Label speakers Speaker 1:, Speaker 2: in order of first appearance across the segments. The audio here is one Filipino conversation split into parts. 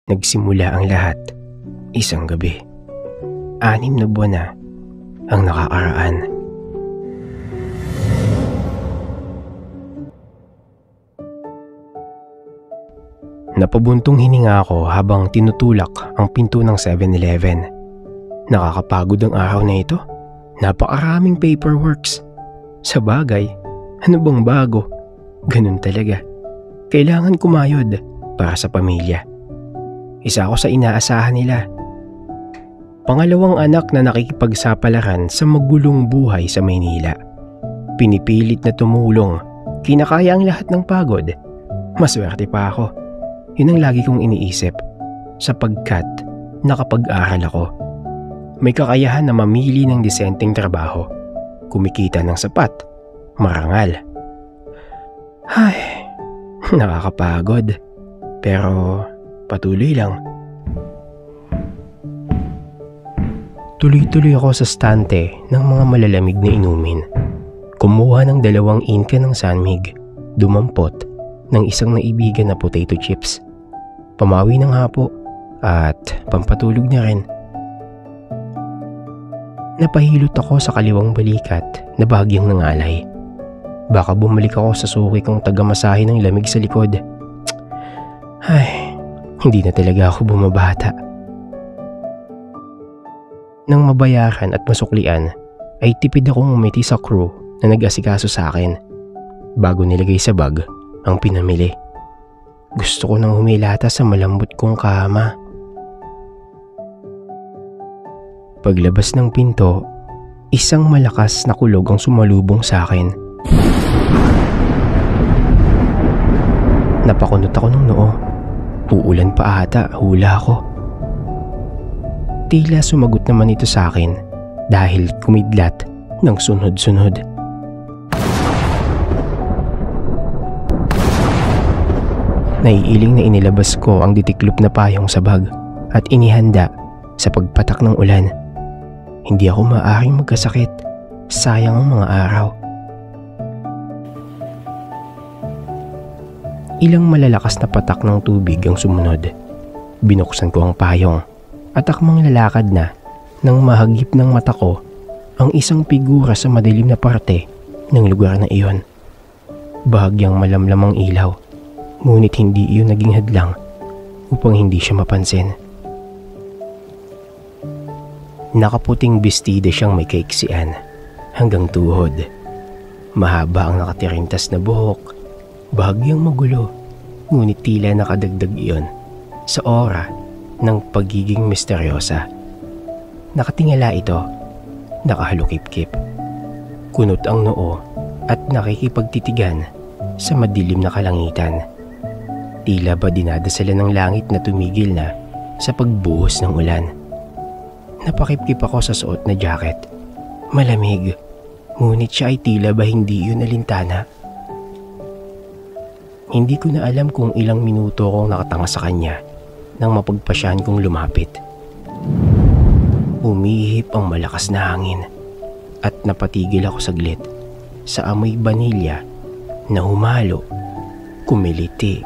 Speaker 1: Nagsimula ang lahat isang gabi. 6 na buwan na ang nakakaraan. Napabuntong hininga ako habang tinutulak ang pinto ng 7-Eleven. Nakakapagod ang araw na ito. Napakaraming paperworks. Sa bagay, ano bang bago? Ganun talaga. Kailangan kumayod para sa pamilya. Isa ako sa inaasahan nila. Pangalawang anak na nakikipagsapalaran sa magulong buhay sa Maynila. Pinipilit na tumulong. Kinakaya ang lahat ng pagod. Maswerte pa ako. Yun ang lagi kong iniisip. Sapagkat nakapag-aral ako. May kakayahan na mamili ng disenteng trabaho. Kumikita ng sapat. Marangal. Ay, nakakapagod. Pero patuloy lang. Tuloy-tuloy ako sa stante ng mga malalamig na inumin. Kumuha ng 2 inka ng Sanmig. Dumampot ng isang naibigan na potato chips. Pamawi ng hapo at pampatulog na rin. Napahilot ako sa kaliwang balikat na bahagyang nangalay. Baka bumalik ako sa suki kong tagamasahe ng lamig sa likod. Ay, hindi na talaga ako bumabata. Nang mabayaran at masuklian, ay tipid akong umiti sa crew na nag-asikaso sa akin. Bago nilagay sa bag ang pinamili. Gusto ko nang humilata sa malambot kong kama. Paglabas ng pinto, isang malakas na kulog ang sumalubong sa akin. Napakunot ako ng noo. Uulan pa ata, hula ako. Tila sumagot naman ito sa akin dahil kumidlat ng sunod-sunod. Naiiling na inilabas ko ang ditiklop na payong sa bag at inihanda sa pagpatak ng ulan. Hindi ako maaaring magkasakit. Sayang ang mga araw. Ilang malalakas na patak ng tubig ang sumunod. Binuksan ko ang payong at akmang lalakad na nang mahagip ng mata ko ang isang figura sa madilim na parte ng lugar na iyon. Bahagyang malamlam ang ilaw, ngunit hindi iyon naging hadlang upang hindi siya mapansin. Nakaputing bestida siyang may kaiksian hanggang tuhod. Mahaba ang nakatirintas na buhok. Bahagyang magulo, ngunit tila nakadagdag iyon sa aura ng pagiging misteryosa. Nakatingala ito, nakahalukip-kip. Kunot ang noo at nakikipagtitigan sa madilim na kalangitan. Tila ba dinadasalan ng langit na tumigil na sa pagbuhos ng ulan. Napakipkip ako sa suot na jacket. Malamig, ngunit siya ay tila ba hindi yun alintana. Hindi ko na alam kung ilang minuto akong nakatanga sa kanya nang mapagpasyahan kong lumapit. Umihip ang malakas na hangin at napatigil ako saglit sa amoy banilya na humalo, kumiliti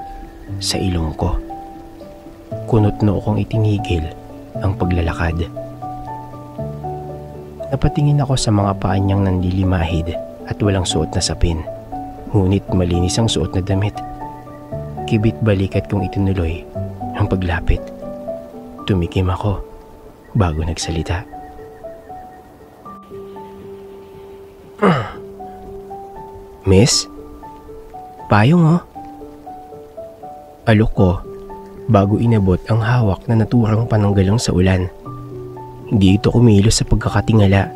Speaker 1: sa ilong ko. Kunot na akong itinigil ang paglalakad. Napatingin ako sa mga paa niyang nanlilimahid at walang suot na sapin. Ngunit malinis ang suot na damit. Kibit balikat kong itinuloy ang paglapit. Tumikim ako bago nagsalita. Miss? Payong oh. Alok ko bago inabot ang hawak na naturang pananggalang sa ulan. Hindi ito kumilos sa pagkakatingala,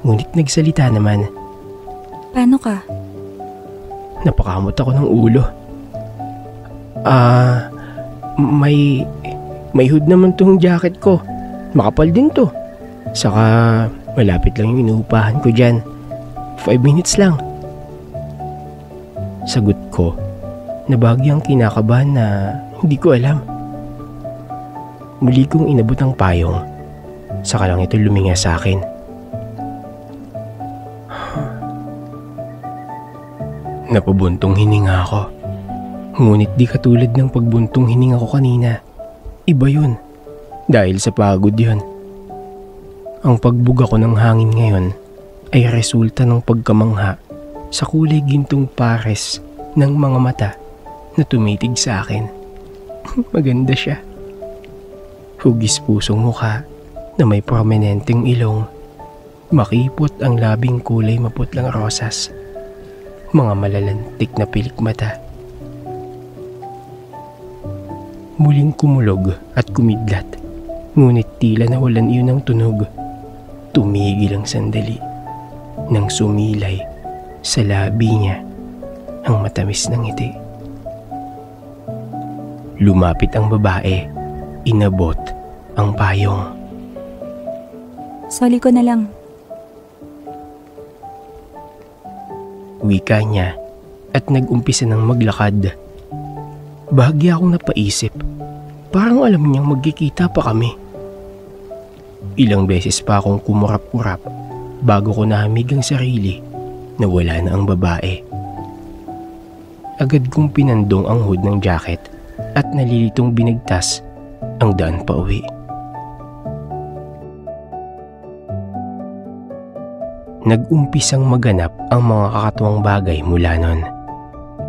Speaker 1: ngunit nagsalita naman.
Speaker 2: Paano ka?
Speaker 1: Napakamot ako ng ulo. May hood naman tong jacket ko. Makapal din to. Saka malapit lang yung inuupahan ko dyan. 5 minutes lang. Sagot ko na bahagyang kinakabahan na hindi ko alam. Muli kong inabot ang payong. Saka lang ito luminga sa akin. Napabuntong hininga ako. Ngunit di katulad ng pagbuntong hininga ko kanina. Iba yun. Dahil sa pagod yun. Ang pagbuga ko ng hangin ngayon ay resulta ng pagkamangha sa kulay gintong pares ng mga mata na tumitig sa akin. Maganda siya. Hugis pusong mukha na may prominenteng ilong. Makipot ang labing kulay maputlang rosas. Mga malalantik na pilik mata. Muling kumulog at kumidlat. Ngunit tila nawalan iyon ng tunog. Tumigil ang sandali nang sumilay sa labi niya ang matamis ng ngiti. Lumapit ang babae. Inabot ang payong.
Speaker 2: Soli ko na lang.
Speaker 1: Wika niya at nag-umpisa ng maglakad. Bahagya akong napaisip. Parang alam niyang magkikita pa kami. Ilang beses pa akong kumurap-kurap bago ko nahamig ang sarili na wala na ang babae. Agad kong pinandong ang hood ng jacket at nalilitong binigtas ang daan pa uwi. Nag-umpisang maganap ang mga kakatuwang bagay mula nun.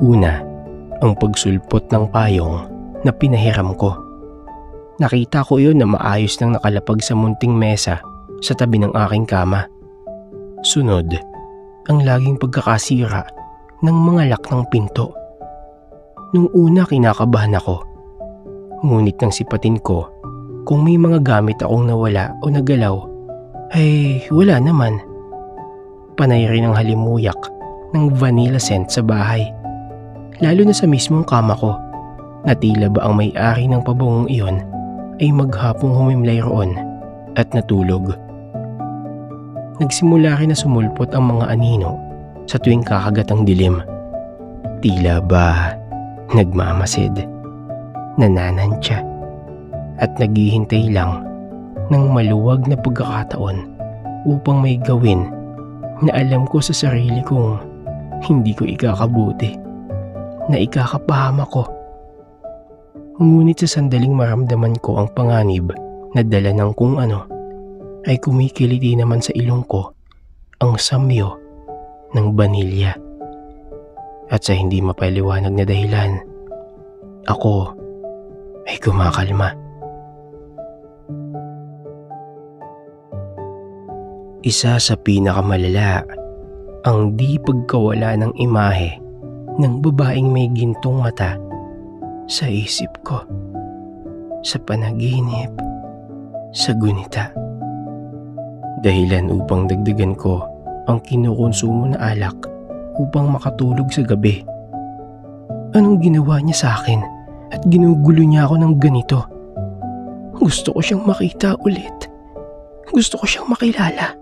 Speaker 1: Una, ang pagsulpot ng payong na pinahiram ko. Nakita ko yun na maayos nang nakalapag sa munting mesa sa tabi ng aking kama. Sunod, ang laging pagkakasira ng mga lock ng pinto. Nung una kinakabahan ako. Ngunit nang sipatin ko kung may mga gamit akong nawala o nagalaw, ay wala naman. Panay rin ang halimuyak ng vanilla scent sa bahay. Lalo na sa mismong kama ko, na tila ba ang may-ari ng pabongong iyon ay maghapong humimlay roon at natulog. Nagsimula rin na sumulpot ang mga anino sa tuwing kakagat ang dilim. Tila ba nagmamasid, nananantya at naghihintay lang ng maluwag na pagkakataon upang may gawin na alam ko sa sarili kong hindi ko ikakabuti, na ikakapahama ko. Ngunit sa sandaling maramdaman ko ang panganib na dala ng kung ano, ay kumikiliti naman sa ilong ko ang samyo ng banilya. At sa hindi mapaliwanag na dahilan, ako ay kumakalma. Isa sa pinakamalala, ang di pagkawala ng imahe ng babaeng may gintong mata sa isip ko, sa panaginip, sa gunita. Dahilan upang dagdagan ko ang kinukonsumo na alak upang makatulog sa gabi. Anong ginawa niya sa akin at ginugulo niya ako ng ganito? Gusto ko siyang makita ulit. Gusto ko siyang makilala.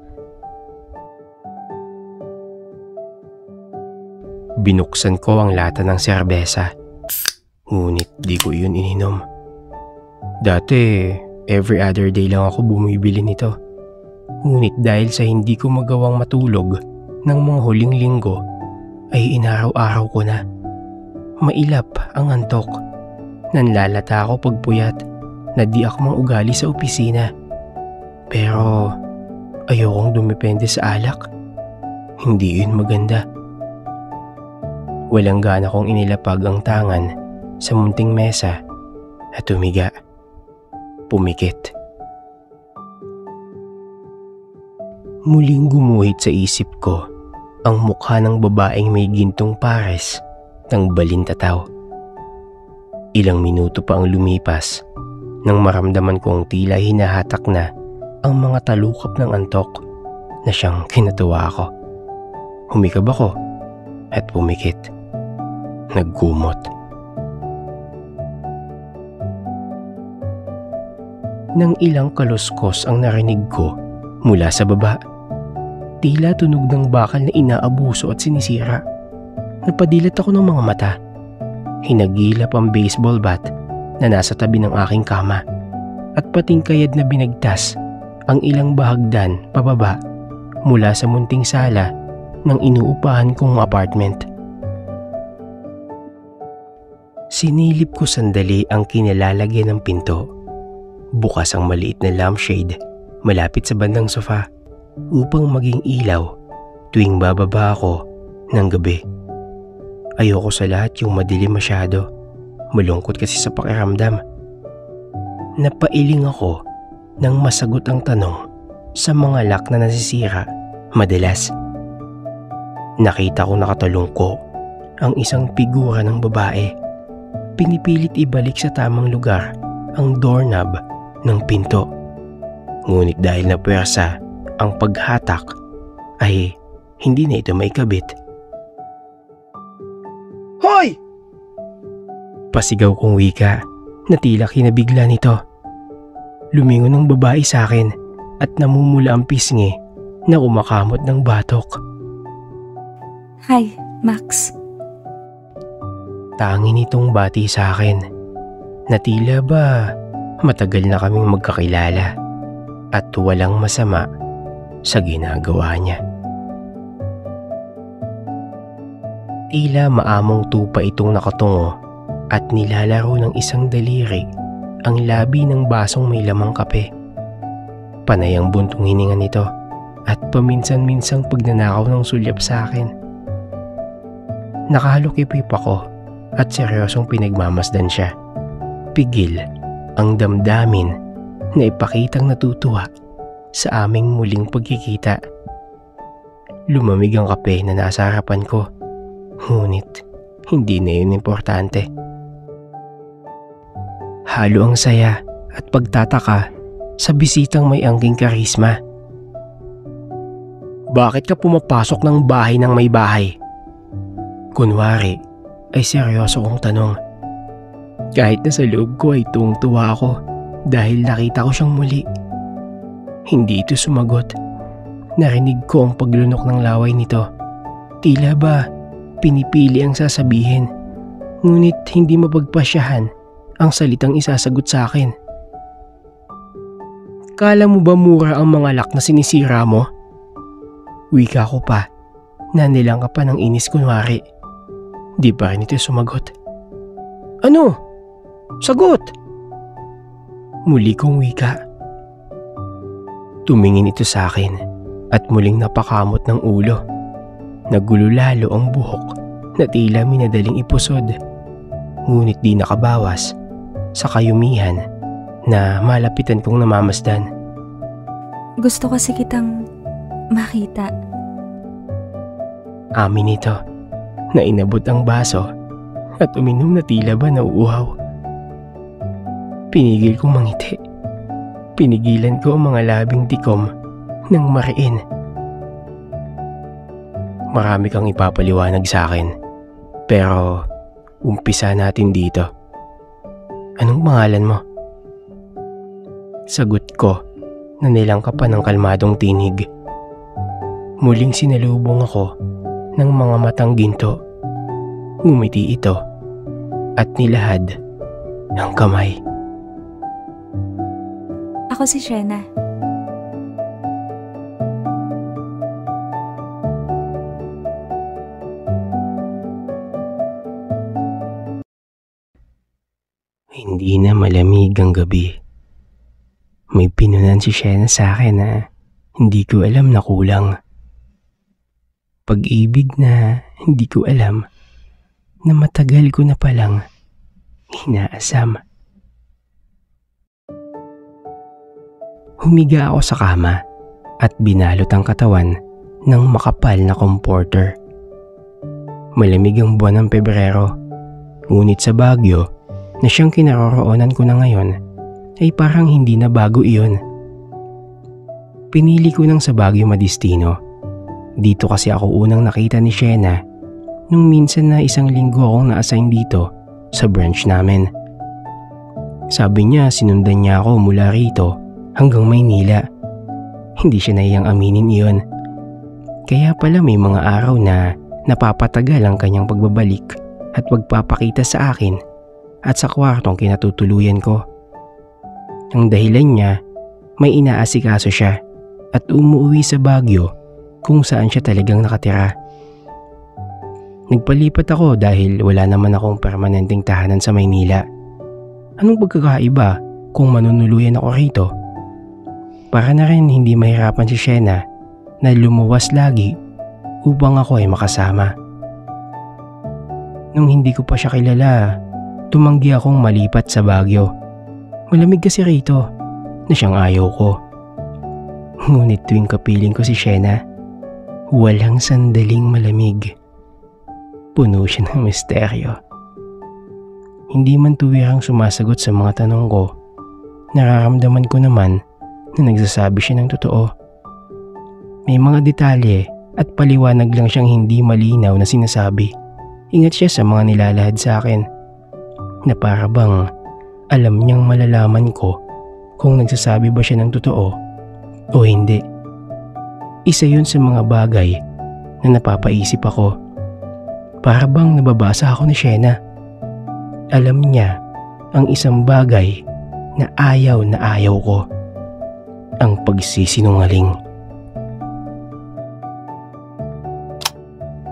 Speaker 1: Binuksan ko ang lata ng serbesa. Ngunit di ko yun ininom. Dati, every other day lang ako bumibili nito. Ngunit dahil sa hindi ko magawang matulog ng mga huling linggo, ay inaraw-araw ko na. Mailap ang antok. Nanlalata ako pagpuyat na di akmang ugali sa opisina. Pero ayokong dumepende sa alak. Hindi yun maganda. Walang gana kong inilapag ang tangan sa munting mesa at tumiga. Pumikit. Muling gumuhit sa isip ko ang mukha ng babaeng may gintong pares ng balintataw. Ilang minuto pa ang lumipas nang maramdaman kong tila hinahatak na ang mga talukap ng antok na siyang kinatuwa ako. Humikab ako at pumikit. Nagkumot. Nang ilang kaluskos ang narinig ko mula sa baba. Tila tunog ng bakal na inaabuso at sinisira. Napadilat ako ng mga mata. Hinagilap ang baseball bat na nasa tabi ng aking kama at pating kayad na binagtas ang ilang bahagdan pababa mula sa munting sala ng inuupahan kong apartment. Sinilip ko sandali ang kinalalagyan ng pinto Bukas ang maliit na lampshade malapit sa bandang sofa upang maging ilaw tuwing bababa ako ng gabi. Ayoko sa lahat yung madilim masyado. Malungkot kasi sa pakiramdam. Napailing ako nang masagot ang tanong sa mga lock na nasisira madalas. Nakita ko nakatalungko ang isang figura ng babae. Pinipilit ibalik sa tamang lugar ang doorknob ng pinto. Ngunit dahil na puwersa ang paghatak ay hindi na ito maikabit. Hoy! Pasigaw kong wika na tila kinabigla nito. Lumingon ang babae sa akin at namumula ang pisngi na kumakamot ng batok.
Speaker 2: Hi, Max.
Speaker 1: Tangi nitong bati sa akin na tila ba matagal na kaming magkakilala at walang masama sa ginagawa niya. Tila maamong tupa itong nakatungo at nilalaro ng isang daliri ang labi ng basong may lamang kape. Panay ang buntong hininga nito at paminsan-minsang pagnanakaw ng sulyap sa akin. Nakahalukipip ako at seryosong pinagmamasdan siya. Pigil ang damdamin na ipakitang natutuwa sa aming muling pagkikita. Lumamig ang kape na nasa harapan ko, ngunit hindi na yun importante. Halo ang saya at pagtataka sa bisitang may angking karisma. Bakit ka pumapasok ng bahay ng may bahay? Kunwari ay seryoso kong tanong. Kahit na sa loob ko ay tuwang-tuwa ako dahil nakita ko siyang muli. Hindi ito sumagot. Narinig ko ang paglunok ng laway nito. Tila ba pinipili ang sasabihin, ngunit hindi mapagpasyahan ang salitang isasagot sa akin. Kala mo ba mura ang mga lock na sinisira mo? Wika ko pa na nilang ka pa ng inis kunwari. Di pa rin ito sumagot. Ano? Sagot! Muli kong wika. Tumingin ito sa akin at muling napakamot ng ulo. Nagulo lalo ang buhok na tila minadaling ipusod. Ngunit di nakabawas sa kayumihan na malapitan kong namamasdan.
Speaker 2: Gusto kasi kitang makita.
Speaker 1: Amin ito na inabot ang baso at uminom na tila ba nauuhaw. Pinigil kong mangiti. Pinigilan ko ang mga labing tikom ng mariin. Marami kang ipapaliwanag sa akin, pero umpisa natin dito. Anong pangalan mo? Sagot ko na nilangka pa ng kalmadong tinig. Muling sinalubong ako ng mga matang ginto. Ngumiti ito at nilahad ng kamay.
Speaker 2: Ako si Shena.
Speaker 1: Hindi na malamig ang gabi. May pinunan si Shena sa akin na hindi ko alam na kulang. Pag-ibig na hindi ko alam na matagal ko na palang inaasam. Humiga ako sa kama at binalot ang katawan ng makapal na comforter. Malamig ang buwan ng Pebrero, ngunit sa Baguio na siyang kinaroroonan ko na ngayon ay parang hindi na bago iyon. Pinili ko nang sa Baguio madistino. Dito kasi ako unang nakita ni Shena nung minsan na 1 linggo akong na-assign dito sa branch namin. Sabi niya sinundan niya ako mula rito hanggang Maynila. Hindi siya nahiyang aminin iyon. Kaya pala may mga araw na napapatagal ang kanyang pagbabalik at pagpapakita sa akin at sa kwartong kinatutuluyan ko. Ang dahilan niya, may inaasikaso siya at umuwi sa Baguio kung saan siya talagang nakatira. Nagpalipat ako dahil wala naman akong permanenteng tahanan sa Maynila. Anong pagkakaiba kung manunuluyan ako rito. Para na rin hindi mahirapan si Shena na lumuwas lagi upang ako ay makasama. Nung hindi ko pa siya kilala, tumanggi akong malipat sa Baguio. Malamig kasi rito na siyang ayaw ko. Ngunit tuwing kapiling ko si Shena, walang sandaling malamig. Puno siya ng misteryo. Hindi man tuwirang sumasagot sa mga tanong ko, nararamdaman ko naman na nagsasabi siya ng totoo. May mga detalye at paliwanag lang siyang hindi malinaw na sinasabi. Ingat siya sa mga nilalahad sa akin na para bang alam niyang malalaman ko kung nagsasabi ba siya ng totoo o hindi. Isa yun sa mga bagay na napapaisip ako. Para bang nababasa ako ni Shena. Alam niya ang isang bagay na ayaw ko. Ang pagsisinungaling.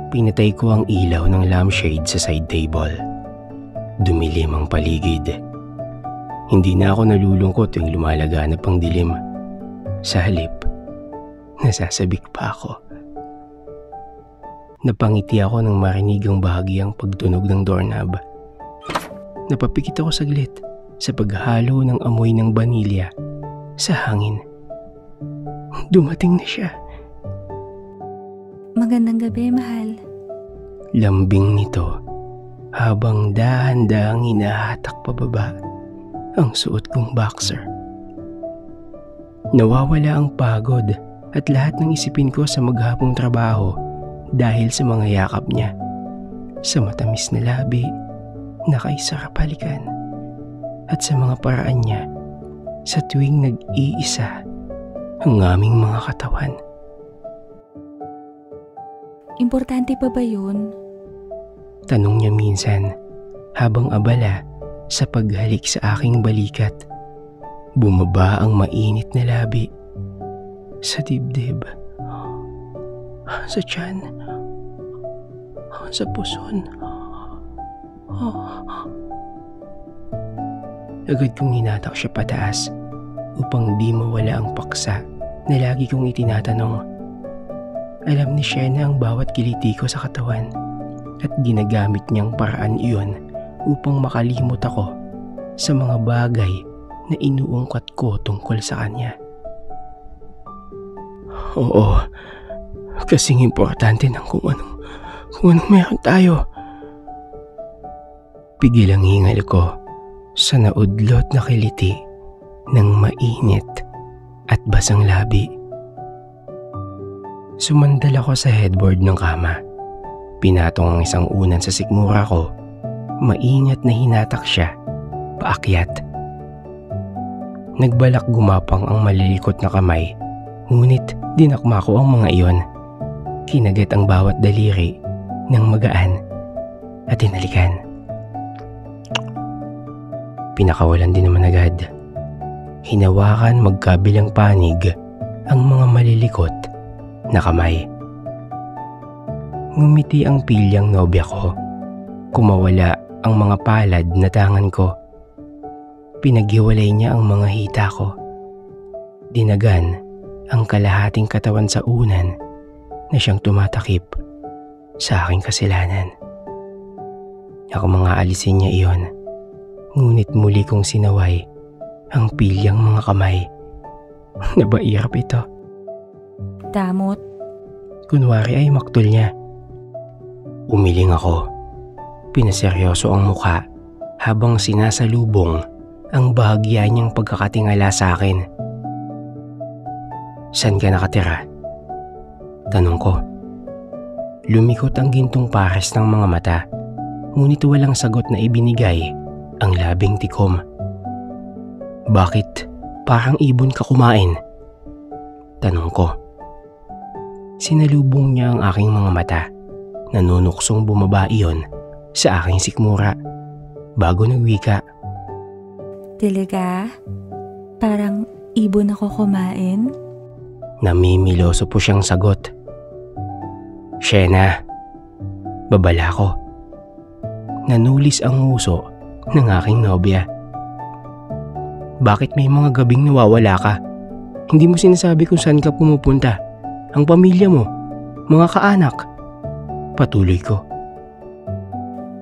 Speaker 1: Pinatay ko ang ilaw ng lampshade sa side table. Dumilim ang paligid. Hindi na ako nalulungkot tuwing lumalaganap ang dilim. Sa halip, nasasabik pa ako. Napangiti ako nang marinig ang bahagyang pagtunog ng doorknob. Napapikit ako saglit sa paghalo ng amoy ng banilya sa hangin. Dumating na siya.
Speaker 2: Magandang gabi, mahal.
Speaker 1: Lambing nito habang dahan-dahang hinahatak pababa ang suot kong boxer. Nawawala ang pagod at lahat ng isipin ko sa maghapong trabaho dahil sa mga yakap niya, sa matamis na labi na kaisarap halikan, at sa mga paraan niya sa tuwing nag-iisa ang aming mga katawan.
Speaker 2: Importante pa ba yun?
Speaker 1: Tanong niya minsan habang abala sa paghalik sa aking balikat. Bumaba ang mainit na labi sa dibdib, sa tiyan, sa puson. Agad kong hinatak siya pataas upang di mawala ang paksa na lagi kong itinatanong. Alam ni Shena ang bawat kiliti ko sa katawan at ginagamit niyang paraan iyon upang makalimot ako sa mga bagay na inuungkat ko tungkol sa kanya. Oo, kasing importante ng kung anong meron tayo. Pigil ang hingal ko sa naudlot na kiliti ng mainit at basang labi. Sumandal ako sa headboard ng kama. Pinatong ang isang unan sa sikmura ko. Maingat na hinatak siya paakyat. Nagbalak gumapang ang malilikot na kamay, ngunit dinakma ko ang mga iyon. Kinagat ang bawat daliri ng magaan at hinalikan. Pinakawalan din naman agad. Hinawakan magkabilang panig ang mga malilikot na kamay. Ngumiti ang pilyang nobya ko. Kumawala ang mga palad na tangan ko. Pinaghiwalay niya ang mga hita ko. Dinagan ang kalahating katawan sa unan na siyang tumatakip sa aking kasalanan. Ako mga alisin niya iyon, ngunit muli kong sinaway ang pilyang mga kamay. Nabairap ito.
Speaker 2: Damot.
Speaker 1: Kunwari ay maktol niya. Umiling ako. Pinaseryoso ang mukha habang sinasalubong ang bahagya niyang pagkakatingala sa akin. Saan ka nakatira? Tanong ko. Lumikot ang gintong pares ng mga mata, ngunit walang sagot na ibinigay ang labing tikom. Bakit parang ibon ka kumain? Tanong ko. Sinalubong niya ang aking mga mata. Nanunuksong bumaba iyon sa aking sikmura bago nagwika.
Speaker 2: Talaga? Parang ibon ako kumain?
Speaker 1: Namimiloso po siyang sagot. Shena, babala ko. Nanulis ang nguso ng aking nobya. Bakit may mga gabing nawawala ka? Hindi mo sinasabi kung saan ka pumupunta. Ang pamilya mo, mga kaanak. Patuloy ko.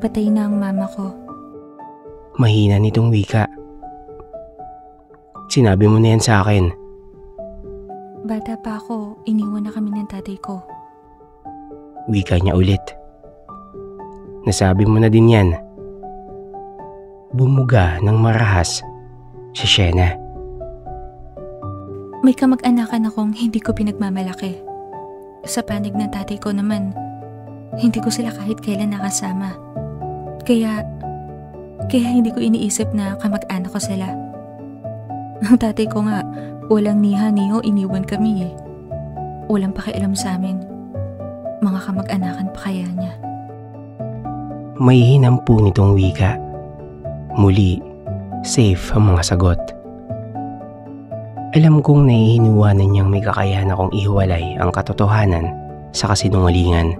Speaker 2: Patay na ang mama ko.
Speaker 1: Mahina nitong wika. Sinabi mo na yan sa akin.
Speaker 2: Bata pa ako, iniwan na kami ng tatay ko.
Speaker 1: Wika niya ulit. Nasabi mo na din yan. Bumuga ng marahas si Shena.
Speaker 2: May kamag-anakan akong hindi ko pinagmamalaki. Sa panig ng tatay ko naman, hindi ko sila kahit kailan nakasama. Kaya hindi ko iniisip na kamag-anak ko sila. Ang tatay ko nga, walang niha-niho, iniwan kami eh. Walang pakialam sa amin. Mga kamag-anakan pa kaya niya.
Speaker 1: May hinampu nitong wika. Muli, safe ang mga sagot. Alam kong naihinuwanan niyang may kakayahan akong ihiwalay ang katotohanan sa kasinungalingan.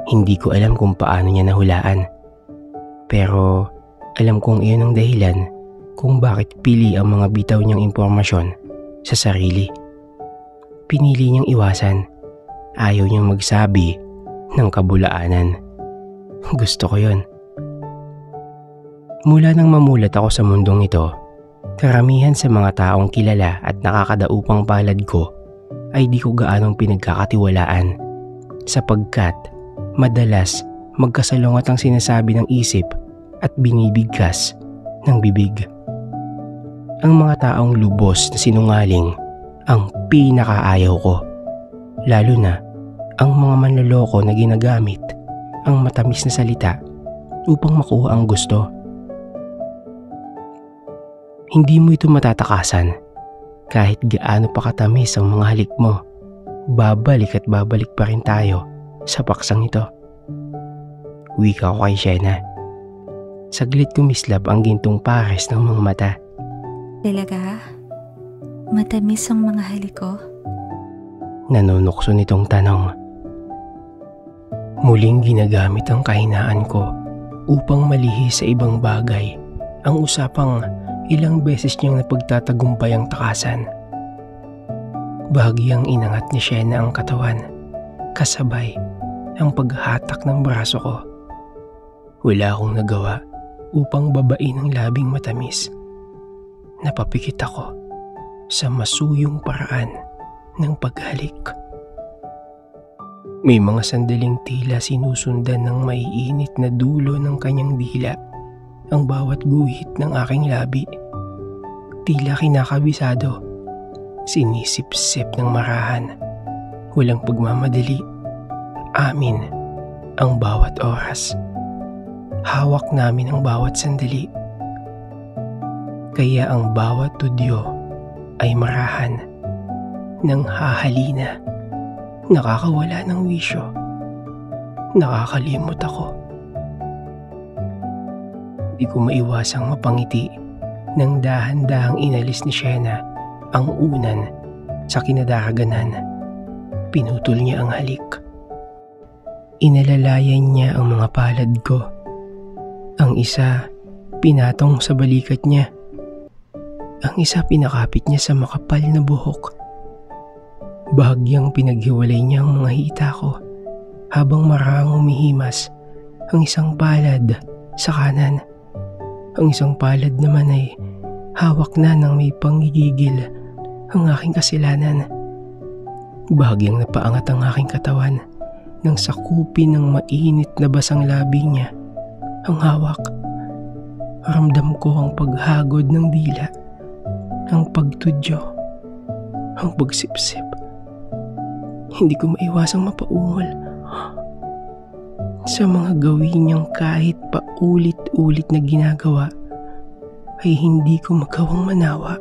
Speaker 1: Hindi ko alam kung paano niya nahulaan. Pero alam kong iyon ang dahilan kung bakit pili ang mga bitaw niyang impormasyon sa sarili. Pinili niyang iwasan. Ayaw niyang magsabi ng kabulaanan. Gusto ko yon. Mula nang mamulat ako sa mundong ito, karamihan sa mga taong kilala at nakakadaupang palad ko ay di ko gaanong pinagkakatiwalaan sapagkat madalas magkasalungat ang sinasabi ng isip at binibigkas ng bibig. Ang mga taong lubos na sinungaling ang pinakaayaw ko, lalo na ang mga manloloko na ginagamit ang matamis na salita upang makuha ang gusto. Hindi mo ito matatakasan. Kahit gaano pa katamis ang mga halik mo, babalik at babalik pa rin tayo sa paksang ito. Wika ko kay Shena. Saglit kumislap ang gintong pares ng mga mata.
Speaker 2: Talaga? Matamis ang mga halik ko?
Speaker 1: Nanunukso nitong tanong. Muling ginagamit ang kahinaan ko upang malihi sa ibang bagay ang usapang ilang beses niyang napagtatagumpay ang takasan. Bahagyang inangat ni Shena ang katawan, kasabay ang paghatak ng braso ko. Wala akong nagawa upang babain ang labing matamis. Napapikit ako sa masuyong paraan ng paghalik. May mga sandaling tila sinusundan ng maiinit na dulo ng kanyang dila ang bawat guhit ng aking labi. Tila kinakabisado, sinisip-sip ng marahan. Walang pagmamadali. Amin ang bawat oras. Hawak namin ang bawat sandali. Kaya ang bawat tudyo ay marahan ng hahalina. Nakakawala ng wisyo. Nakakalimot ako. Di ko maiwasang mapangiti nang dahan-dahang inalis ni Shena ang unan sa kinadaraganan. Pinutol niya ang halik. Inalalayan niya ang mga palad ko. Ang isa, pinatong sa balikat niya. Ang isa, pinakapit niya sa makapal na buhok. Bahagyang pinaghiwalay niya ang mga hita ko habang marahang umihimas ang isang palad sa kanan. Ang isang palad naman ay hawak na ng may panggigigil ang aking kasilanan. Bahagyang napaangat ang aking katawan nang sakupin ng mainit na basang labi niya ang hawak. Ramdam ko ang paghagod ng dila, ang pagtudyo, ang pagsipsip. Hindi ko maiwasang mapaungol sa mga gawin niyang kahit paulit-ulit na ginagawa ay hindi ko magawang manawa.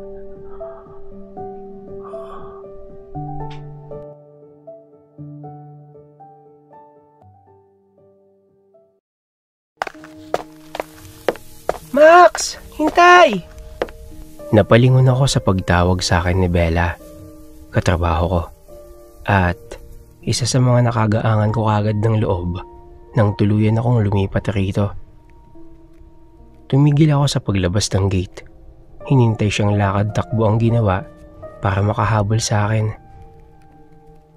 Speaker 1: Max! Hintay! Napalingon ako sa pagtawag sa akin ni Bella, katrabaho ko. At isa sa mga nakagaangan ko kagad ng loob nang tuluyan akong lumipat rito. Tumigil ako sa paglabas ng gate. Hinintay siyang lakad-takbo ang ginawa para makahabol sa akin.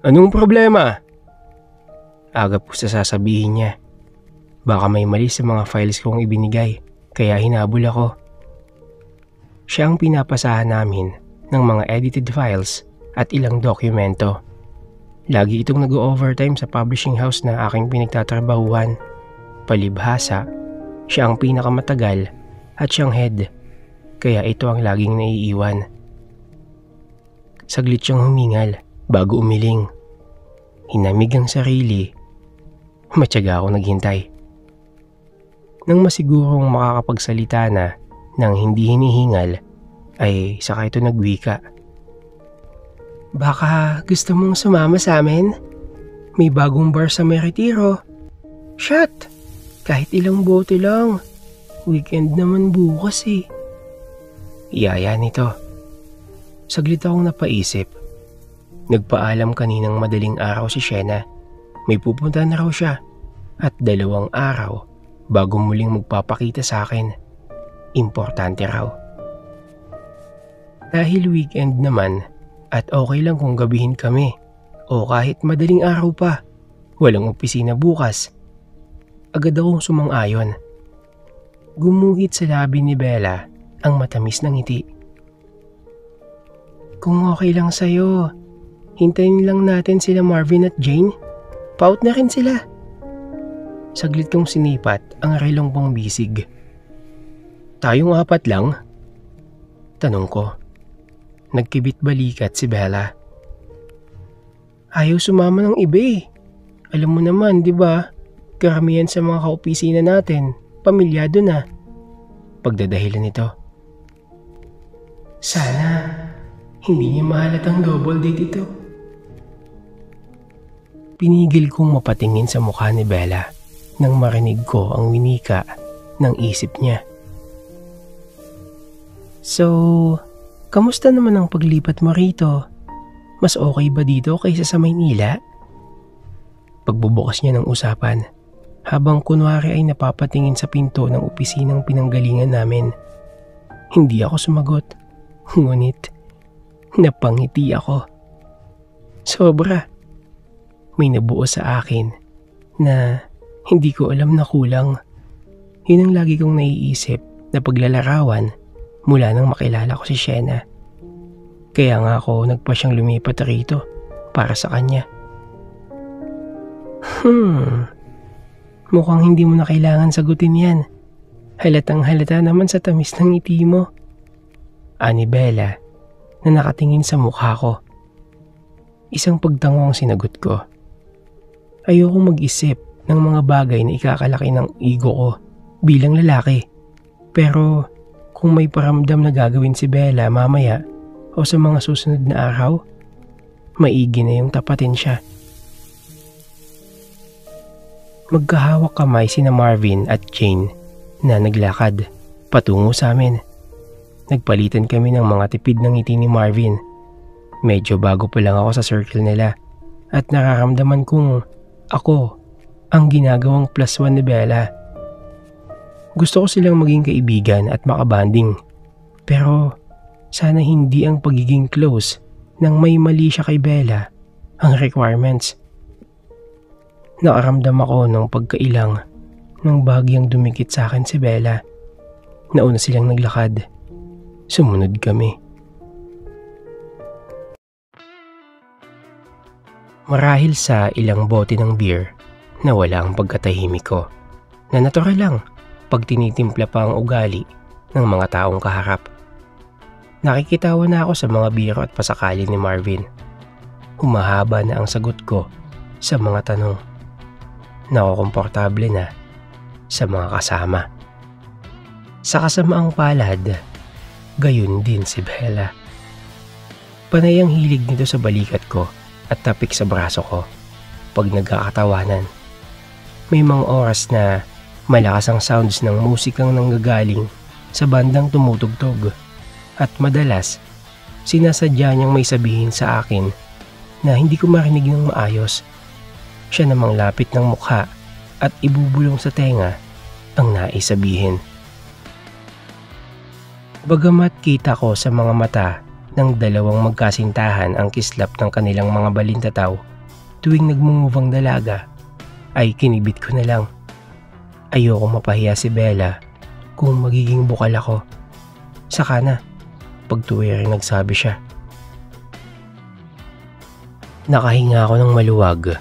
Speaker 1: Anong problema? Agad po sa sasabihin niya. Baka may mali sa mga files kong ibinigay, kaya hinabol ako. Siya ang pinapasahan namin ng mga edited files at ilang dokumento. Lagi itong nag-overtime sa publishing house na aking pinagtatrabahuhan. Palibhasa, siya ang pinakamatagal at siyang head, kaya ito ang laging naiiwan. Saglit siyang humingal bago umiling. Hinamig ang sarili. Matyaga ako naghintay. Nang masigurong makakapagsalita na nang hindi hinihingal, ay saka ito nagwika. Baka gusto mong sumama sa amin? May bagong bar sa may Retiro. Shot! Kahit ilang bote lang. Weekend naman bukas eh. Iyaya nito. Saglit akong napaisip. Nagpaalam kaninang madaling araw si Shena. May pupunta na raw siya. At 2 araw bago muling magpapakita sa akin. Importante raw. Dahil weekend naman at okay lang kung gabihin kami o kahit madaling araw pa, walang opisina bukas. Agad akong sumang-ayon. Gumuhit sa labi ni Bella ang matamis ng ngiti. Kung okay lang sa'yo, hintayin lang natin sila Marvin at Jane. Paut na rin sila. Saglit kong sinipat ang relong pang bisig. Tayong 4 lang? Tanong ko. Nagkibit balikat si Bella. Ayaw sumama ng iba eh. Alam mo naman, di ba? Karamihan sa mga kaopisina natin, pamilyado na. Pagdadahilan nito. Sana, hindi niya mahalatang double date ito. Pinigil kong mapatingin sa mukha ni Bella nang marinig ko ang winika ng isip niya. So, kamusta naman ang paglipat mo rito? Mas okay ba dito kaysa sa Maynila? Pagbubukas niya ng usapan, habang kunwari ay napapatingin sa pinto ng opisinang pinanggalingan namin. Hindi ako sumagot, ngunit napangiti ako. Sobra. May nabuo sa akin na hindi ko alam na kulang. Yun ang lagi kong naiisip na paglalarawan mula nang makilala ko si Shena. Kaya nga ako nagpa siyang lumipat rito para sa kanya. Mukhang hindi mo na kailangan sagutin yan. Halatang halata naman sa tamis ng ngiti mo. Ani Bella na nakatingin sa mukha ko. Isang pagtango ang sinagot ko. Ayoko mag-isip ng mga bagay na ikakalaki ng ego ko bilang lalaki. Pero kung may paramdam na gagawin si Bella mamaya o sa mga susunod na araw, maigi na yung tapatin siya. Magkahawak kamay sina Marvin at Jane na naglakad patungo sa amin. Nagpalitan kami ng mga tipid ng ngiti ni Marvin. Medyo bago pa lang ako sa circle nila at nararamdaman kong ako ang ginagawang +1 ni Bella. Gusto ko silang maging kaibigan at makabanding. Pero sana hindi ang pagiging close nang may mali siya kay Bella ang requirements. Nakaramdam ako ng pagkailang nang bahagyang dumikit sa akin si Bella. Nauna silang naglakad. Sumunod kami. Marahil sa ilang bote ng beer, nawala ang pagkatahimik ko na natural lang pag tinitimpla pa ang ugali ng mga taong kaharap. Nakikitawa na ako sa mga biro at pasakali ni Marvin. Humahaba na ang sagot ko sa mga tanong. Nakukomportable na sa mga kasama. Sa kasamaang palad, gayon din si Bella. Panay ang hilig nito sa balikat ko at tapik sa braso ko pag nagkakatawanan. May mga oras na malakas ang sounds ng musikang nanggagaling sa bandang tumutugtog at madalas sinasadya niyang may sabihin sa akin na hindi ko marinig ng maayos. Siya namang lapit ng mukha at ibubulong sa tenga ang nais sabihin. Bagamat kita ko sa mga mata ng dalawang magkasintahan ang kislap ng kanilang mga balintataw tuwing nagmumuvang dalaga, ay kinibit ko na lang. Ayoko mapahiya si Bella kung magiging bukal ako. Saka na, pagtuwiring nagsabi siya. Nakahinga ako ng maluwag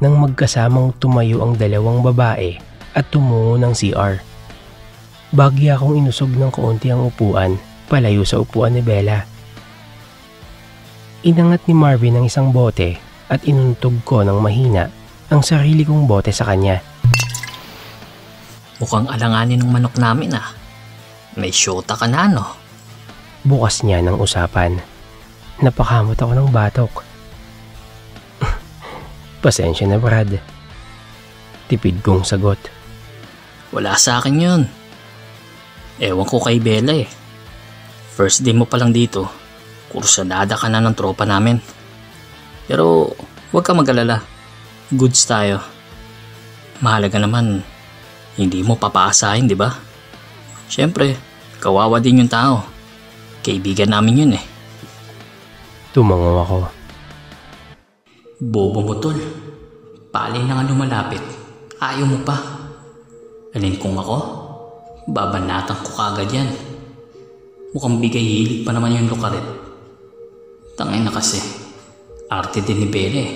Speaker 1: nang magkasamang tumayo ang dalawang babae at tumungo ng CR. Bagya akong inusog ng kaunti ang upuan palayo sa upuan ni Bella. Inangat ni Marvin ang isang bote at inuntog ko ng mahina ang sarili kong bote sa kanya.
Speaker 3: Mukhang alanganin ng manok namin ah. May syota ka na no?
Speaker 1: Bukas niya ng usapan. Napakamot ako ng batok. Pasensya na Brad. Tipid kong sagot.
Speaker 3: Wala sa akin yun. Ewan ko kay Bella eh. First day mo pa lang dito, kursadada ka na ng tropa namin. Pero huwag ka mag-alala. Goods tayo. Mahalaga naman, hindi mo papaasahin, di ba? Siyempre, kawawa din yung tao. Kaibigan namin yun eh.
Speaker 1: Tumango ako.
Speaker 3: Bobo mo tol. Paalay na nga lumalapit. Ayaw mo pa. Alin kung ako? Babanatan ko kagad yan. Mukhang bigay hilig pa naman yung lukarit. Tangay na kasi. Arte din ni Belle eh.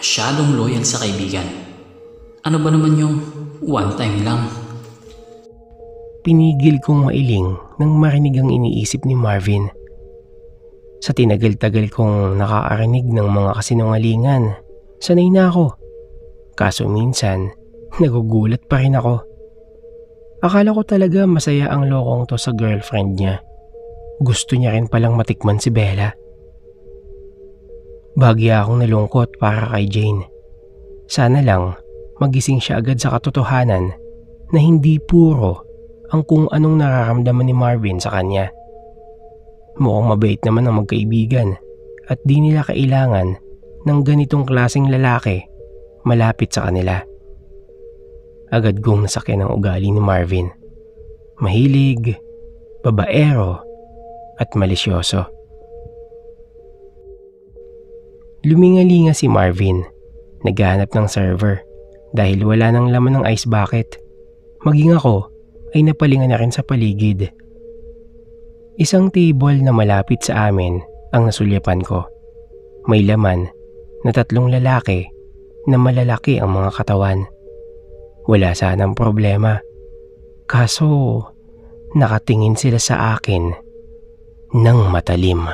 Speaker 3: Masyadong loyal sa kaibigan. Ano ba naman yung one time lang?
Speaker 1: Pinigil kong mailing nang marinig ang iniisip ni Marvin. Sa tinagal-tagal kong nakakarinig ng mga kasinungalingan, sanay na ako. Kaso minsan, nagugulat pa rin ako. Akala ko talaga masaya ang lokong to sa girlfriend niya. Gusto niya rin palang matikman si Bella. Bagya akong nalungkot para kay Jane. Sana lang magising siya agad sa katotohanan na hindi puro ang kung anong nararamdaman ni Marvin sa kanya. Mukhang mabait naman ang magkaibigan at di nila kailangan ng ganitong klaseng lalaki malapit sa kanila. Agad kong nasakyan ang ugali ni Marvin. Mahilig, babaero, at malisyoso. Lumingalinga si Marvin. Naghahanap ng server dahil wala nang laman ng ice bucket. Maging ako ay napalinga na rin sa paligid. Isang table na malapit sa amin ang nasulyapan ko. May laman na 3 lalaki na malalaki ang mga katawan. Wala sanang problema. Kaso nakatingin sila sa akin ng matalim.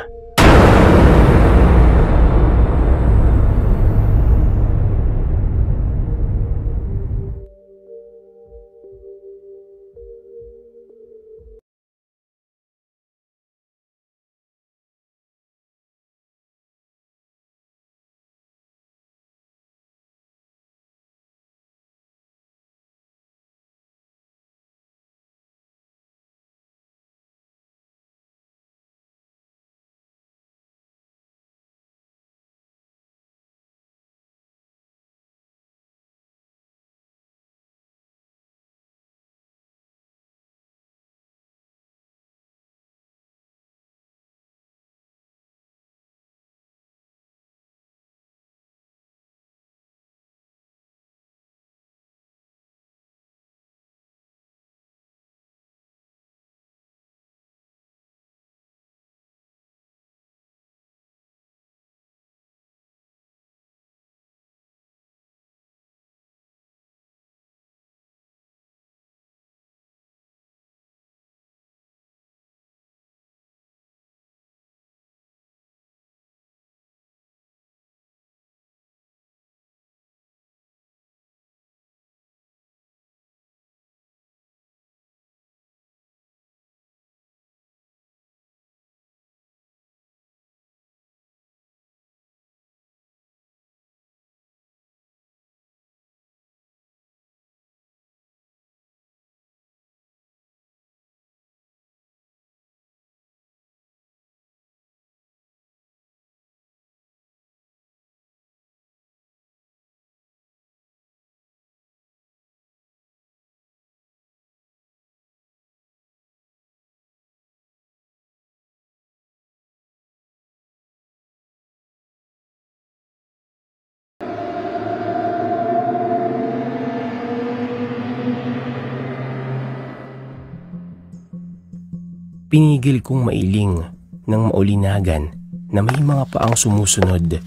Speaker 1: Pinigil kong mailing ng maulinagan na may mga paang sumusunod.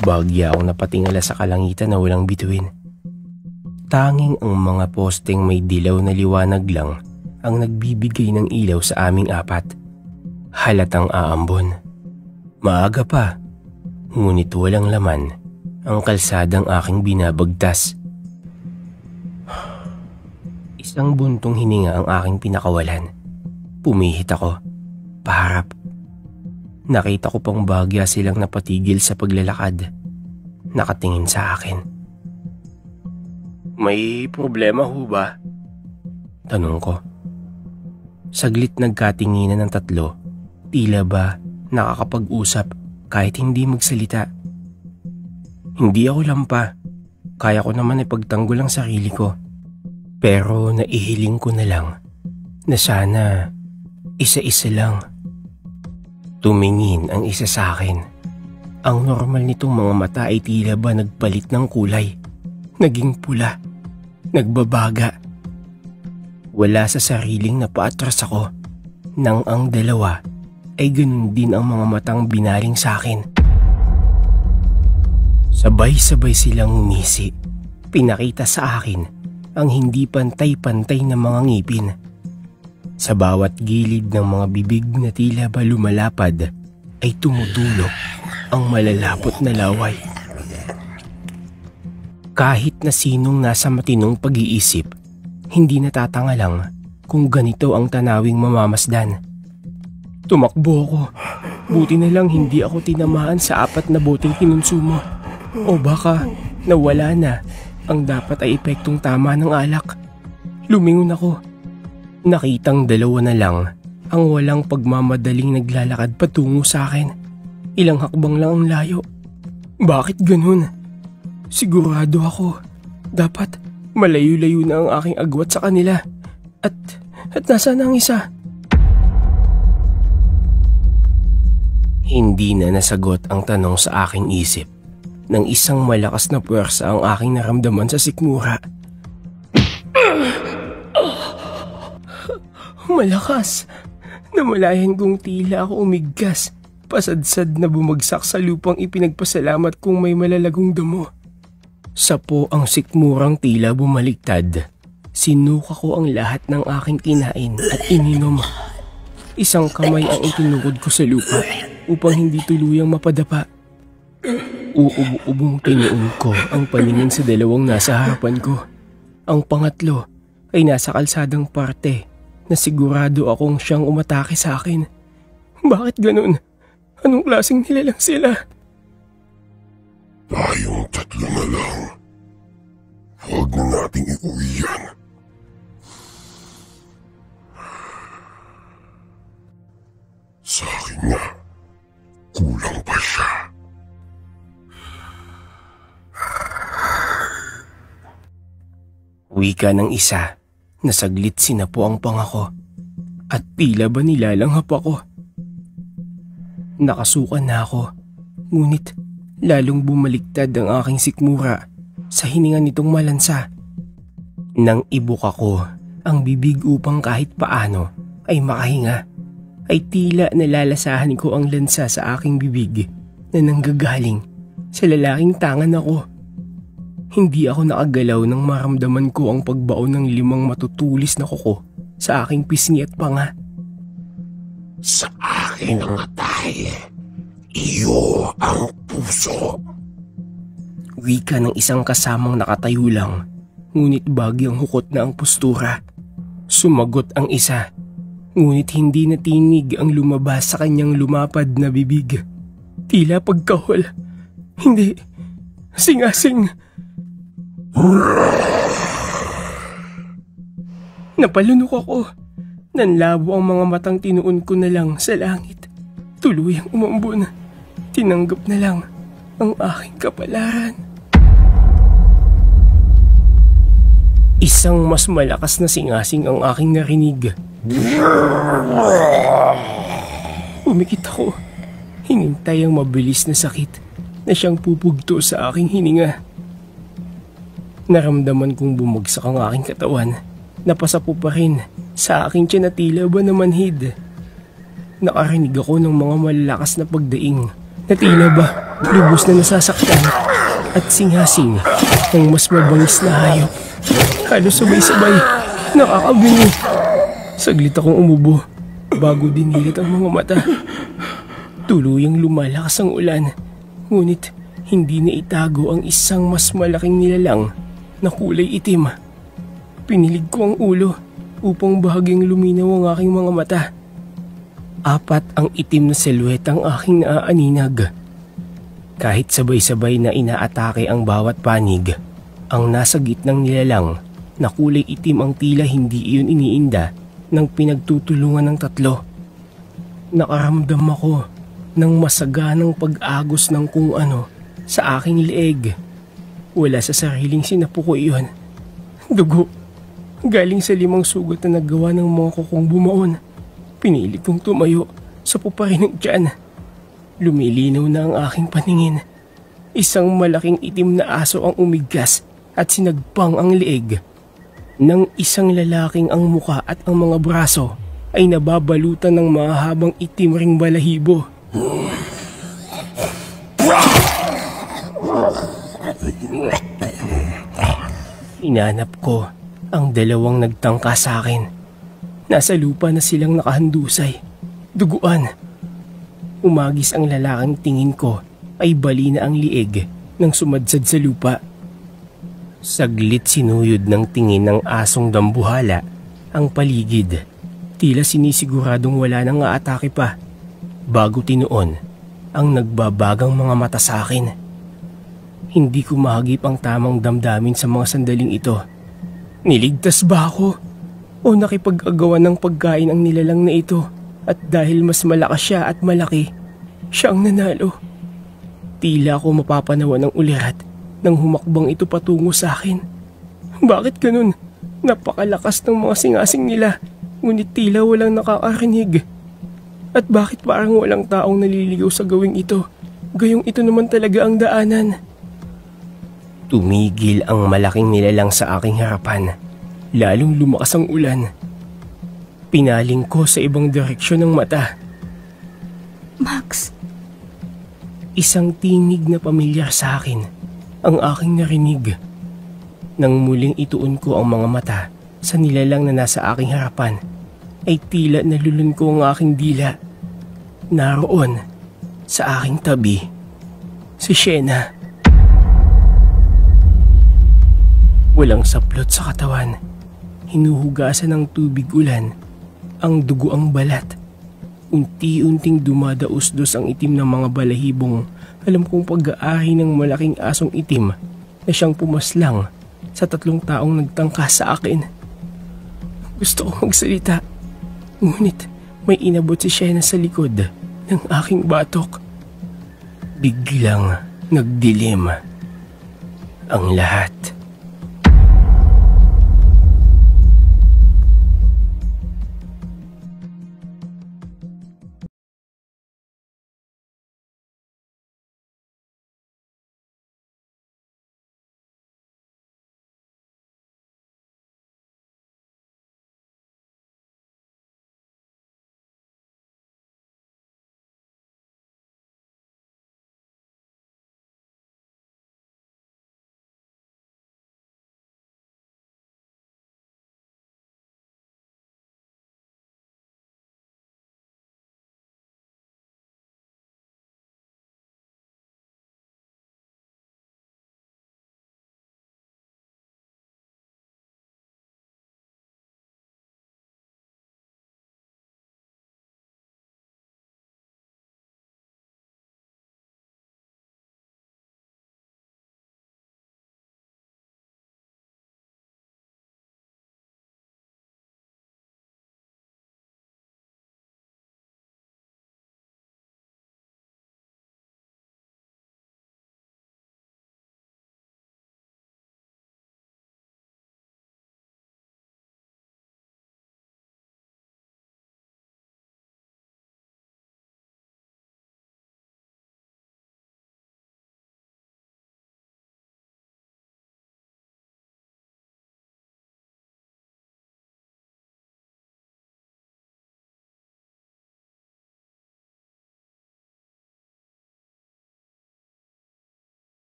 Speaker 1: Bagya akong napatingala sa kalangitan na walang bituin. Tanging ang mga posteng may dilaw na liwanag lang ang nagbibigay ng ilaw sa aming apat. Halatang aambon. Maaga pa, ngunit walang laman ang kalsadang aking binabagtas. Isang buntong hininga ang aking pinakawalan. Pumihit ako, paharap. Nakita ko pang bagya silang napatigil sa paglalakad. Nakatingin sa akin. May problema ho ba? Tanong ko. Saglit nagkatinginan ng tatlo. Tila ba nakakapag-usap kahit hindi magsalita. Hindi ako lampa. Kaya ko naman ipagtanggol ang sarili ko. Pero naihiling ko na lang na sana isa-isa lang. Tumingin ang isa sa akin. Ang normal nitong mga mata ay tila ba nagpalit ng kulay. Naging pula. Nagbabaga. Wala sa sariling napaatras ako nang ang dalawa ay ganun din ang mga matang binaling sa akin. Sabay-sabay silang umisi. Pinakita sa akin ang hindi pantay-pantay na mga ngipin. Sa bawat gilid ng mga bibig na tila ba lumalapad ay tumutulok ang malalapot na laway. Kahit na sinong nasa matinong pag-iisip, hindi natatanga lang kung ganito ang tanawing mamamasdan. Tumakbo ako. Buti na lang hindi ako tinamaan sa 4 na boteng kinonsumo. O baka nawala na ang dapat ay epektong tama ng alak. Lumingon ako. Nakitang 2 na lang ang walang pagmamadaling naglalakad patungo sa akin. Ilang hakbang lang ang layo. Bakit ganun? Sigurado ako. Dapat malayo-layo na ang aking agwat sa kanila. At nasaan ang isa? Hindi na nasagot ang tanong sa aking isip nang isang malakas na puwersa ang aking naramdaman sa sikmura. Malakas. Namalayan kong tila ako umigkas. Pasadsad na bumagsak sa lupang ipinagpasalamat kong may malalagong damo. Sapo ang sikmurang tila bumaliktad. Sinuka ko ang lahat ng aking kinain at ininom. Isang kamay ang itinukod ko sa lupa upang hindi tuluyang mapadapa. Uubo-ubong tinuon ko ang paningin sa 2 nasa harapan ko. Ang pangatlo ay nasa kalsadang parte na sigurado akong siyang umatake sa akin. Bakit ganun? Anong klaseng nilalang sila?
Speaker 4: Tayong 3 na lang. Huwag na nating iuwi yan. Sa akin nga, kulang pa siya.
Speaker 1: Wika ng isa na saglit sinapo ang pangako at tila ba nilalanghap ako. Nakasukan na ako, ngunit lalong bumaliktad ang aking sikmura sa hininga nitong malansa. Nang ibuk ako ang bibig upang kahit paano ay makahinga, ay tila nalalasahan ko ang lansa sa aking bibig na nanggagaling sa lalaking tangan ako. Hindi ako nakagalaw nang maramdaman ko ang pagbaon ng 5 matutulis na kuko sa aking pisngi at panga.
Speaker 4: Sa akin ang atay. Iyo ang puso.
Speaker 1: Wika ng isang kasamang nakatayo lang, ngunit bagyang hukot na ang postura. Sumagot ang isa, ngunit hindi natinig ang lumabas sa kanyang lumapad na bibig. Tila pagkahol. Hindi. Singasing. Napalunok ako. Nanlabo ang mga matang tinuon ko na lang sa langit. Tuluyang umambon. Tinanggap na lang ang aking kapalaran. Isang mas malakas na singasing ang aking narinig. Umikit ako. Hinintay ang mabilis na sakit na siyang pupugto sa aking hininga. Naramdaman kong bumagsak ang aking katawan. Napasapo pa rin Sa aking tiyan na tila ba namanhid. Nakarinig ako ng mga malalakas na pagdaing na tila ba lubos na nasasaktan at singhasing ng mas mabangis na hayop. Halos sabay-sabay, nakakabingi. Saglit akong umubo bago dinilat ang mga mata. Tuluyang lumalakas ang ulan, ngunit hindi na itago ang isang mas malaking nilalang na kulay itim. Pinilig ko ang ulo upang bahagyang luminaw ang aking mga mata. 4 ang itim na silhouette ang aking naaaninag. Kahit sabay-sabay na inaatake ang bawat panig, ang nasa gitnang nilalang na kulay itim ang tila hindi iyon iniinda ng pinagtutulungan ng 3. Nakaramdam ako ng masaganang pag-agos ng kung ano sa aking leeg. Wala sa sariling sinapuko iyon. Dugo. Galing sa 5 sugat na nagawa ng mga kukong bumaon. Pinili kong tumayo sa puparin ng tiyan. Lumilinaw na ang aking paningin. Isang malaking itim na aso ang umigkas at sinagpang ang leeg. Nang isang lalaking ang muka at ang mga braso ay nababalutan ng mahabang itim ring balahibo. Inanap ko ang 2 nagtangka sa akin. Nasa lupa na silang nakahandusay. Duguan. Umagis ang lalaking tingin ko ay bali na ang lieg nang sumadsad sa lupa. Saglit sinuyod ng tingin ng asong dambuhala ang paligid. Tila sinisiguradong wala nang aatake pa. Bago tinuon ang nagbabagang mga mata sa akin. Hindi ko mahagip ang tamang damdamin sa mga sandaling ito. Niligtas ba ako? O nakipag-agawan ng pagkain ang nilalang na ito at dahil mas malakas siya at malaki, siya ang nanalo? Tila ako mapapanawa ng ulirat nang humakbang ito patungo sa akin. Bakit ganun? Napakalakas ng mga singasing nila, ngunit tila walang nakakarinig. At bakit parang walang taong naliligaw sa gawing ito? Gayong ito naman talaga ang daanan. Tumigil ang malaking nilalang sa aking harapan. Lalong lumakas ang ulan. Pinaling ko sa ibang direksyon ng mata.
Speaker 2: Max.
Speaker 1: Isang tinig na pamilyar sa akin ang aking narinig. Nang muling ituon ko ang mga mata sa nilalang na nasa aking harapan, ay tila nalulun ko ang aking dila. Naroon sa aking tabi si Shena. Walang saplot sa katawan. Hinuhugasan ng tubig ulan. Ang dugo ang balat. Unti-unting dumadaos-dos ang itim ng mga balahibong alam kong pag-aari ng malaking asong itim na siyang pumaslang sa 3 taong nagtangka sa akin. Gusto ko magsalita, ngunit may inabot si Shena sa likod ng aking batok. Biglang nagdilim ang lahat.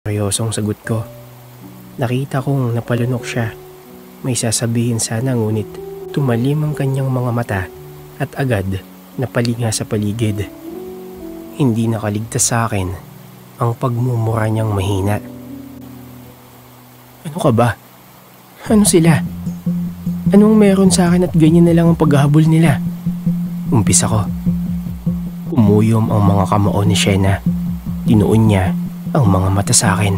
Speaker 1: Seryosong sagot ko. Nakita kong napalunok siya. May sasabihin sana ngunit tumalim ang kanyang mga mata at agad napalinga sa paligid. Hindi nakaligtas sa akin ang pagmumura niyang mahina. Ano ka ba? Ano sila? Anong meron sa akin at ganyan na lang ang paghahabol nila? Umpisa ko. Umuyom ang mga kamao ni Shena. Tinuon niya ang mga mata sa akin.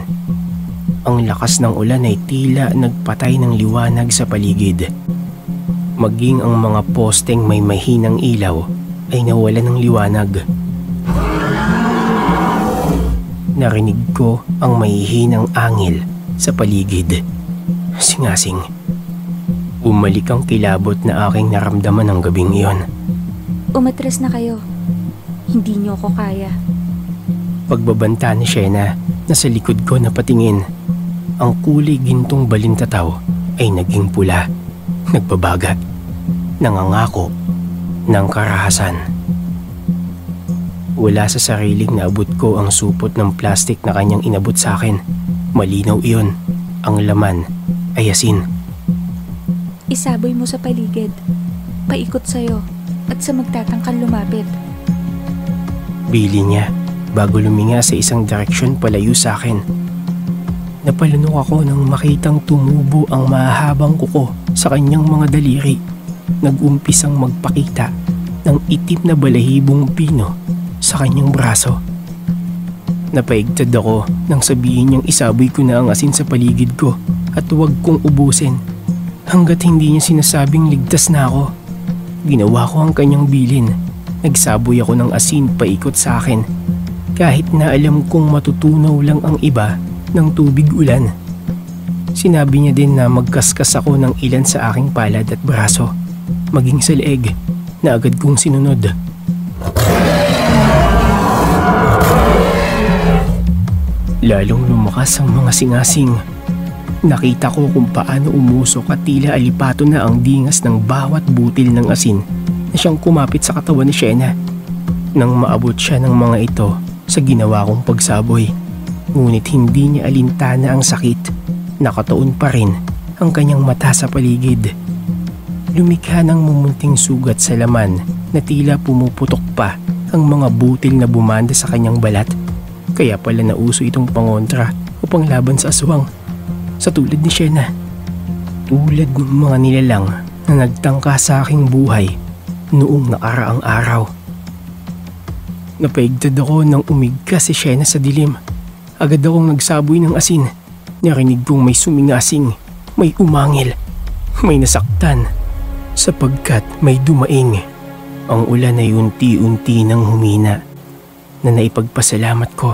Speaker 1: Ang lakas ng ulan ay tila nagpatay ng liwanag sa paligid. Maging ang mga posteng may mahinang ilaw ay nawalan ng liwanag. Narinig ko ang mahihinang angil sa paligid. Singasing. Umalik ang kilabot na aking naramdaman ng gabing iyon.
Speaker 2: Umatras na kayo. Hindi niyo ako kaya.
Speaker 1: Pagbabanta ni Shena na sa likod ko napatingin, ang kulay gintong balintataw ay naging pula, nagbabaga, nangangako ng karahasan. Wala sa sariling naabot ko ang supot ng plastik na kanyang inabot sa akin. Malinaw iyon. Ang laman ay asin.
Speaker 2: Isaboy mo sa paligid. Paikot sa'yo at sa magtatangkang lumapit.
Speaker 1: Bili niya bago luminga sa isang direksyon palayo sa akin. Napalunok ako nang makitang tumubo ang mahahabang kuko sa kanyang mga daliri. Nag-umpisang magpakita ng itim na balahibong pino sa kanyang braso. Napaigtad ako nang sabihin niyang isaboy ko na ang asin sa paligid ko at huwag kong ubusin. Hanggat hindi niya sinasabing ligtas na ako. Ginawa ko ang kanyang bilin. Nagsaboy ako ng asin paikot sa akin. Kahit na alam kong matutunaw lang ang iba ng tubig ulan. Sinabi niya din na magkaskas ako ng ilan sa aking palad at braso. Maging sa leeg na agad kong sinunod. Lalong lumakas ang mga singasing. Nakita ko kung paano umusok at tila alipato na ang dingas ng bawat butil ng asin na siyang kumapit sa katawan ni Shena. Nang maabot siya ng mga ito sa ginawa kong pagsaboy, ngunit hindi niya alintana ang sakit. Nakatuon pa rin ang kanyang mata sa paligid. Lumikha ng mumunting sugat sa laman na tila pumuputok pa ang mga butil na bumanda sa kanyang balat. Kaya pala nauso itong pangontra o panglaban sa aswang. Sa tulad ni Shena. Tulad ng mga nilalang na nagtangka sa aking buhay noong nakaraang araw. Napaigtad ako nang umigkas si Shena sa dilim. Agad akong nagsaboy ng asin. Narinig kong may sumingasing, may umangil, may nasaktan. Sapagkat may dumaing. Ang ulan ay unti-unti nang humina na naipagpasalamat ko.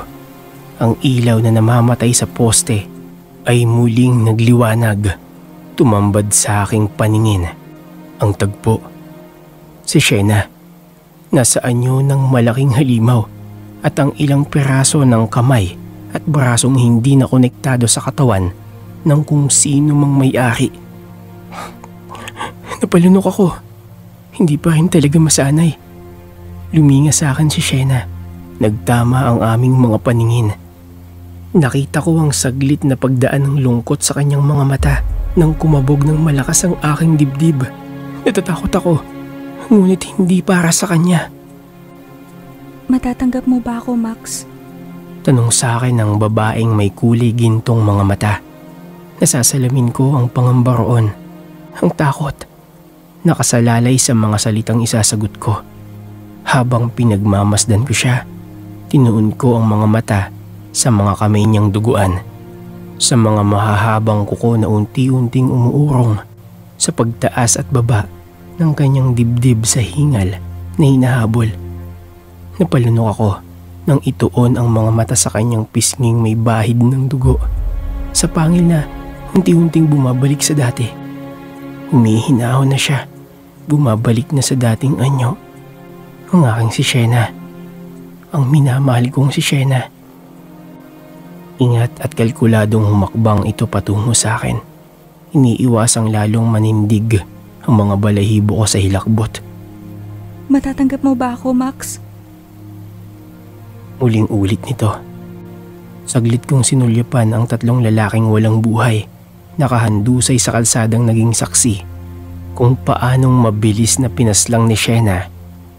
Speaker 1: Ang ilaw na namamatay sa poste ay muling nagliwanag. Tumambad sa aking paningin ang tagpo. Si Shena, nasa anyo ng malaking halimaw at ang ilang piraso ng kamay at brasong hindi na konektado sa katawan ng kung sino mang may-ari. Napalunok ako. Hindi pa rin talaga masanay. Luminga sa akin si Shena. Nagtama ang aming mga paningin. Nakita ko ang saglit na pagdaan ng lungkot sa kanyang mga mata nang kumabog ng malakas ang aking dibdib. Natatakot ako, ngunit hindi para sa kanya.
Speaker 2: Matatanggap mo ba ako, Max?
Speaker 1: Tanong sa akin ng babaeng may kulay gintong mga mata. Nasasalamin ko ang pangamba roon. Ang takot. Nakasalalay sa mga salitang isasagot ko. Habang pinagmamasdan ko siya, tinuon ko ang mga mata sa mga kamay niyang duguan, sa mga mahahabang kuko na unti-unting umuurong sa pagtaas at baba ng kanyang dibdib sa hingal na hinahabol. Napalunok ako nang ituon ang mga mata sa kanyang pisnging may bahid ng dugo, sa pangil na unti-unting bumabalik sa dati. Humihinahon na siya, bumabalik na sa dating anyo. Ang aking si Shena, ang minamahal kong si Shena. Ingat at kalkuladong humakbang ito patungo sa akin. Iniiwasang lalong manindig ang mga balahibo ko sa hilakbot.
Speaker 2: Matatanggap mo ba ako, Max?
Speaker 1: Uling-ulit nito. Saglit kong sinulyapan ang tatlong lalaking walang buhay, nakahandusay sa kalsadang naging saksi kung paanong mabilis na pinaslang ni Shena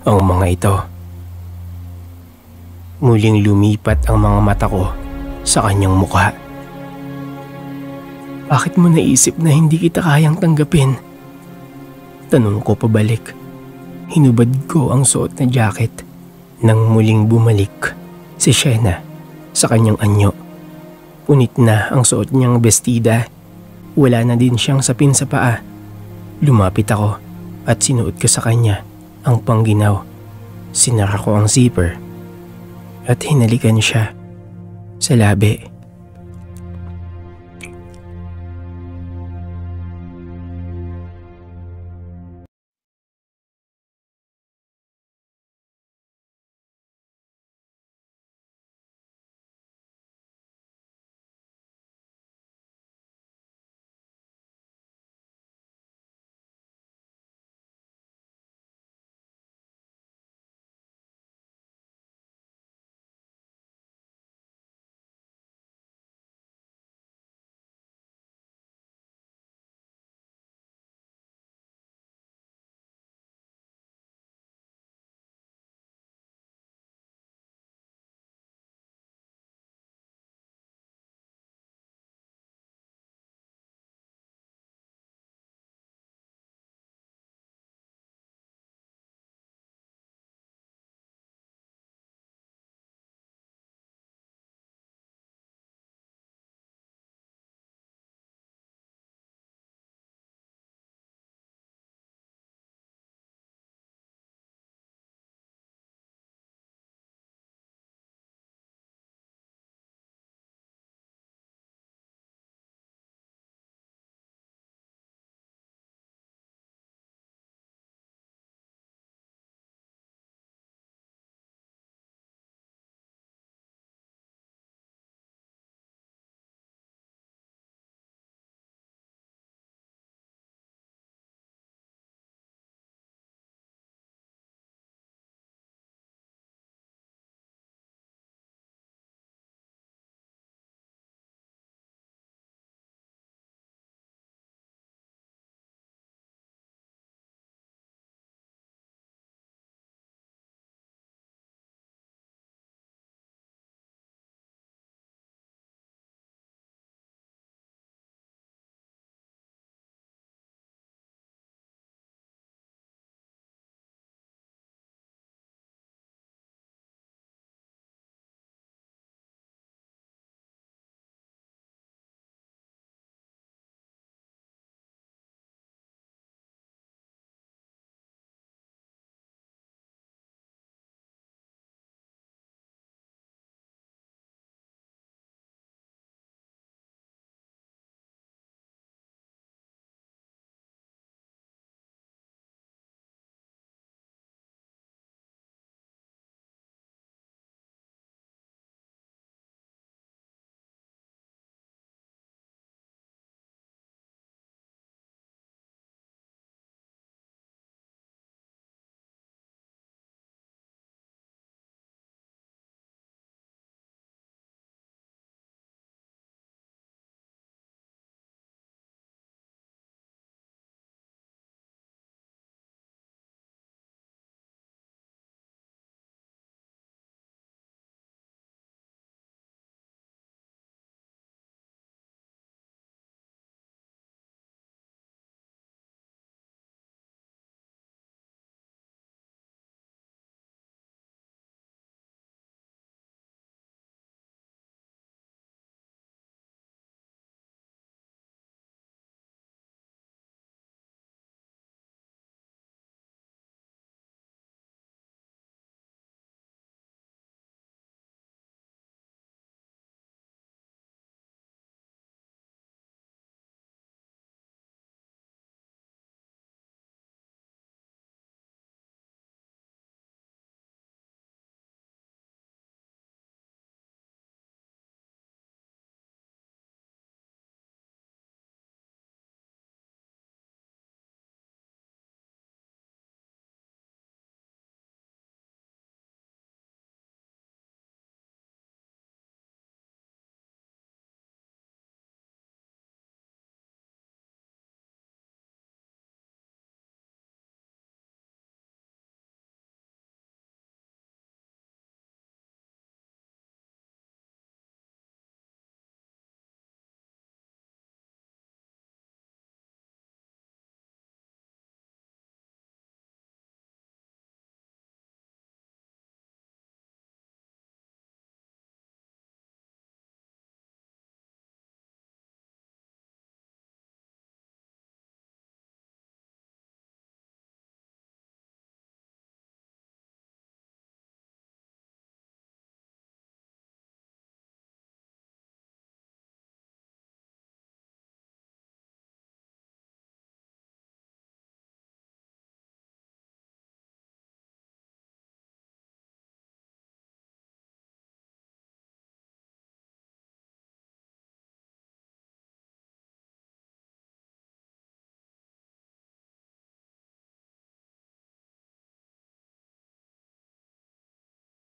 Speaker 1: ang mga ito. Muling lumipat ang mga mata ko sa kanyang mukha. Bakit mo naisip na hindi kita kayang tanggapin? Tanong ko pabalik. Hinubad ko ang suot na jacket nang muling bumalik si Shena sa kanyang anyo. Punit na ang suot niyang bestida. Wala na din siyang sapin sa paa. Lumapit ako at sinuot ko sa kanya ang pangginaw. Sinara ko ang zipper at hinalikan siya sa labi.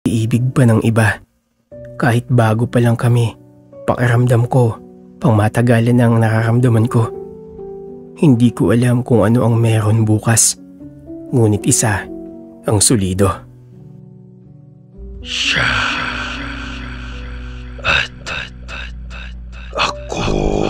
Speaker 1: Iibig pa ng iba. Kahit bago pa lang kami, pakiramdam ko, pangmatagalan ang nararamdaman ko. Hindi ko alam kung ano ang meron bukas. Ngunit isa ang solido.
Speaker 4: Siya at ako.